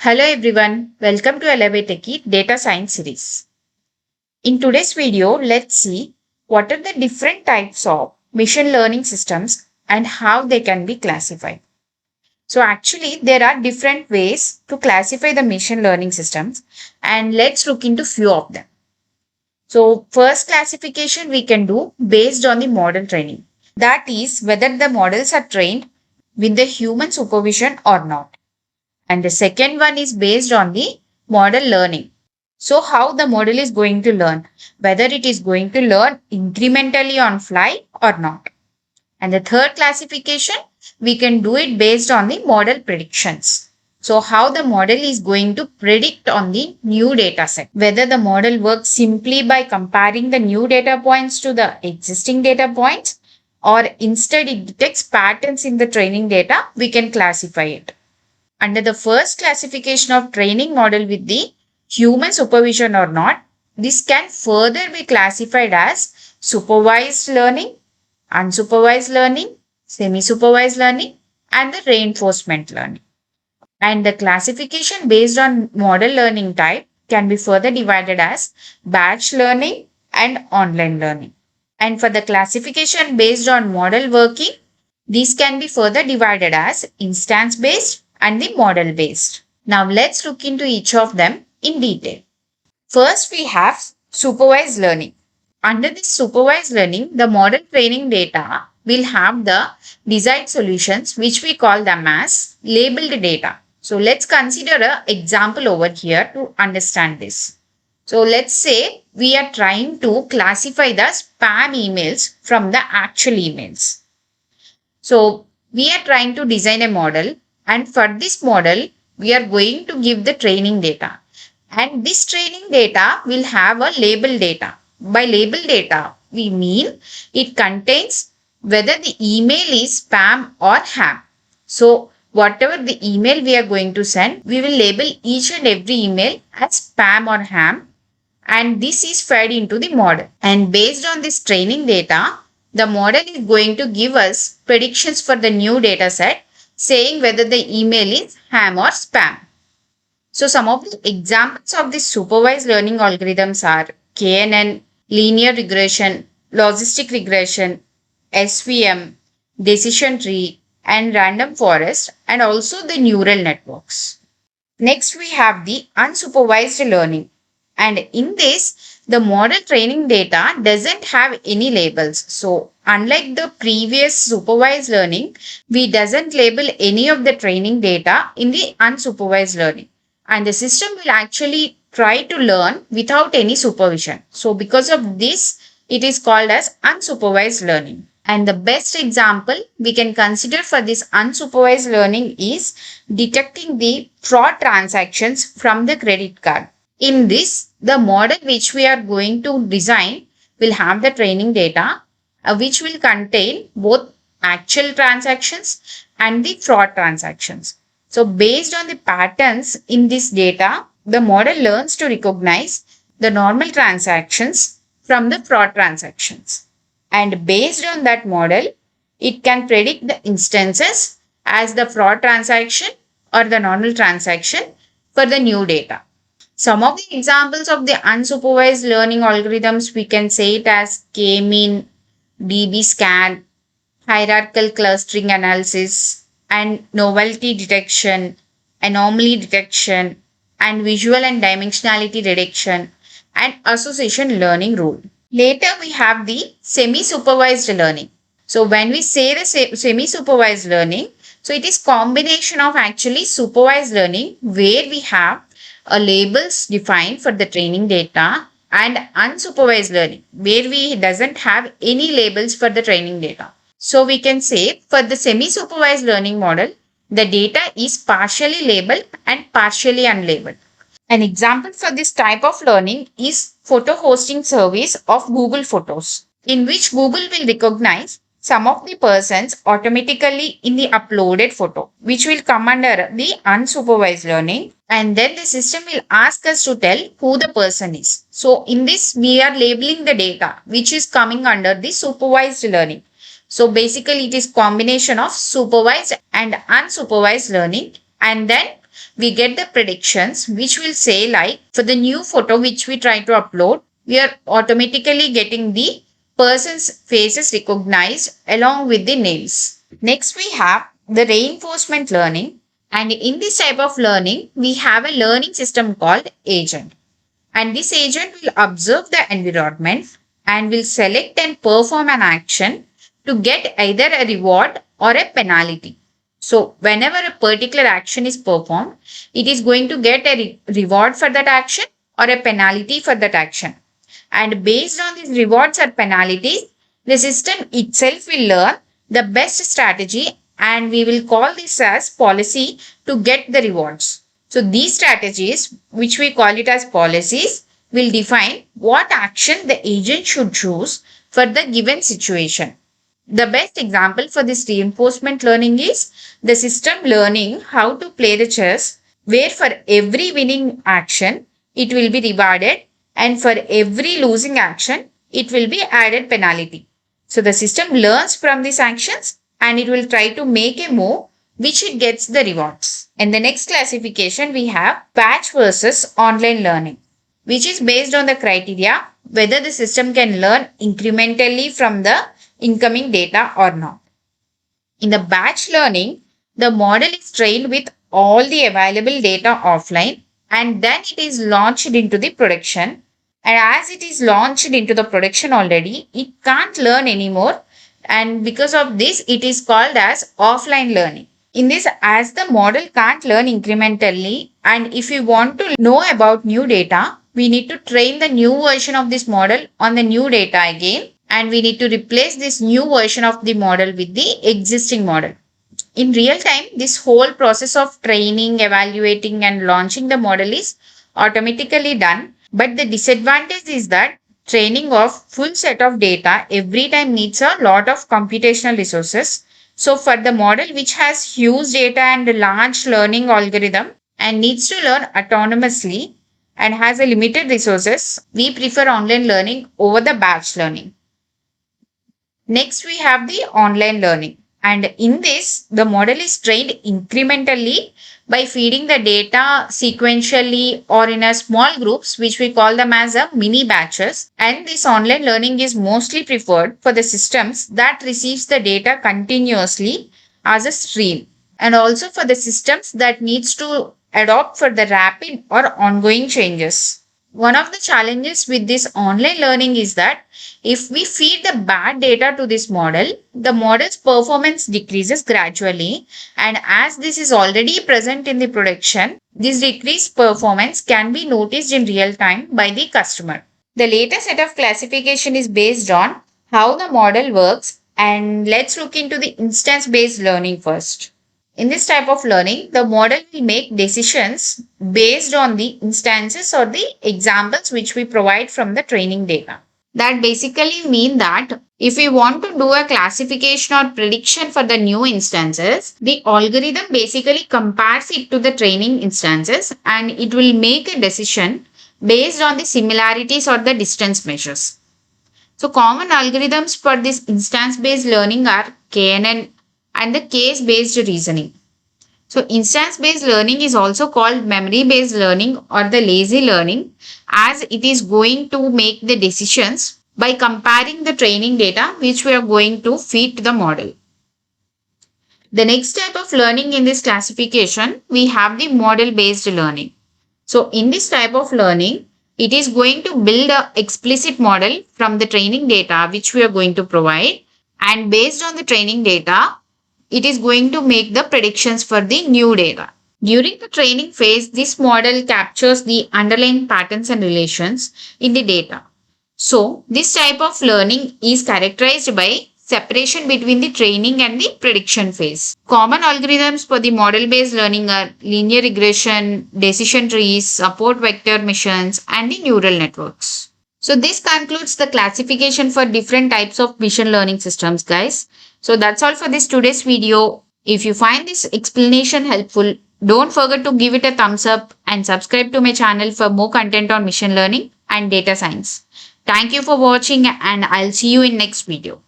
Hello everyone, welcome to Elevate Techie Data Science series. In today's video, let's see what are the different types of machine learning systems and how they can be classified. So actually, there are different ways to classify the machine learning systems and let's look into few of them. So first classification we can do based on the model training. That is whether the models are trained with the human supervision or not. And the second one is based on the model learning. So how the model is going to learn, whether it is going to learn incrementally on fly or not. And the third classification, we can do it based on the model predictions. So how the model is going to predict on the new data set, whether the model works simply by comparing the new data points to the existing data points, or instead it detects patterns in the training data, we can classify it. Under the first classification of training model with the human supervision or not, this can further be classified as supervised learning, unsupervised learning, semi-supervised learning, and the reinforcement learning. And the classification based on model learning type can be further divided as batch learning and online learning. And for the classification based on model working, these can be further divided as instance based and the model based. Now let's look into each of them in detail. First, we have supervised learning. Under this supervised learning, the model training data will have the desired solutions, which we call them as labeled data. So let's consider an example over here to understand this. So let's say we are trying to classify the spam emails from the actual emails. So we are trying to design a model, and for this model, we are going to give the training data. And this training data will have a label data. By label data, we mean it contains whether the email is spam or ham. So whatever the email we are going to send, we will label each and every email as spam or ham, and this is fed into the model. And based on this training data, the model is going to give us predictions for the new data set saying whether the email is ham or spam. So some of the examples of these supervised learning algorithms are KNN, linear regression, logistic regression, SVM, decision tree, and random forest, and also the neural networks. Next, we have the unsupervised learning. And in this, the model training data doesn't have any labels. So, unlike the previous supervised learning, we doesn't label any of the training data in the unsupervised learning. And the system will actually try to learn without any supervision. So, because of this, it is called as unsupervised learning. And the best example we can consider for this unsupervised learning is detecting the fraud transactions from the credit card. In this, the model which we are going to design will have the training data which will contain both actual transactions and the fraud transactions. So based on the patterns in this data, the model learns to recognize the normal transactions from the fraud transactions. And based on that model, it can predict the instances as the fraud transaction or the normal transaction for the new data. Some of the examples of the unsupervised learning algorithms, we can say it as K-mean, DB-scan, hierarchical clustering analysis, and novelty detection, anomaly detection, and visual and dimensionality detection, and association learning rule. Later, we have the semi-supervised learning. So when we say the semi-supervised learning, so it is combination of actually supervised learning where we have labels defined for the training data and unsupervised learning where we doesn't have any labels for the training data. So we can say for the semi-supervised learning model, the data is partially labeled and partially unlabeled. An example for this type of learning is photo hosting service of Google Photos, in which Google will recognize some of the persons automatically in the uploaded photo, which will come under the unsupervised learning. And then the system will ask us to tell who the person is. So in this, we are labeling the data, which is coming under the supervised learning. So basically, it is combination of supervised and unsupervised learning. And then we get the predictions which will say like for the new photo which we try to upload, we are automatically getting the person's faces recognized along with the names. Next, we have the reinforcement learning. And in this type of learning, we have a learning system called agent. And this agent will observe the environment and will select and perform an action to get either a reward or a penalty. So whenever a particular action is performed, it is going to get a reward for that action or a penalty for that action. And based on these rewards or penalties, the system itself will learn the best strategy, and we will call this as policy to get the rewards. So these strategies, which we call it as policies, will define what action the agent should choose for the given situation. The best example for this reinforcement learning is the system learning how to play the chess, where for every winning action, it will be rewarded, and for every losing action, it will be added penalty. So the system learns from these actions and it will try to make a move which it gets the rewards. In the next classification, we have batch versus online learning, which is based on the criteria whether the system can learn incrementally from the incoming data or not. In the batch learning, the model is trained with all the available data offline and then it is launched into the production. And as it is launched into the production already, it can't learn anymore. And because of this, it is called as offline learning. In this, as the model can't learn incrementally, and if we want to know about new data, we need to train the new version of this model on the new data again, and we need to replace this new version of the model with the existing model. In real time, this whole process of training, evaluating, and launching the model is automatically done. But the disadvantage is that training of full set of data every time needs a lot of computational resources. So for the model which has huge data and large learning algorithm and needs to learn autonomously and has a limited resources, we prefer online learning over the batch learning. Next, we have the online learning. And in this, the model is trained incrementally by feeding the data sequentially or in a small groups, which we call them as a mini batches. And this online learning is mostly preferred for the systems that receives the data continuously as a stream, and also for the systems that needs to adopt for the rapid or ongoing changes. One of the challenges with this online learning is that if we feed the bad data to this model, the model's performance decreases gradually. And as this is already present in the production, this decreased performance can be noticed in real time by the customer. The latest set of classification is based on how the model works, and let's look into the instance-based learning first. In this type of learning, the model will make decisions based on the instances or the examples which we provide from the training data. That basically mean that if we want to do a classification or prediction for the new instances, the algorithm basically compares it to the training instances and it will make a decision based on the similarities or the distance measures. So common algorithms for this instance-based learning are KNN and the case-based reasoning. So instance-based learning is also called memory-based learning or the lazy learning, as it is going to make the decisions by comparing the training data which we are going to feed to the model. The next type of learning in this classification, we have the model-based learning. So in this type of learning, it is going to build an explicit model from the training data which we are going to provide, and based on the training data, it is going to make the predictions for the new data. During the training phase, this model captures the underlying patterns and relations in the data. So, this type of learning is characterized by separation between the training and the prediction phase. Common algorithms for the model-based learning are linear regression, decision trees, support vector missions, and the neural networks. So this concludes the classification for different types of machine learning systems, guys. So that's all for this today's video. If you find this explanation helpful, don't forget to give it a thumbs up and subscribe to my channel for more content on machine learning and data science. Thank you for watching and I'll see you in next video.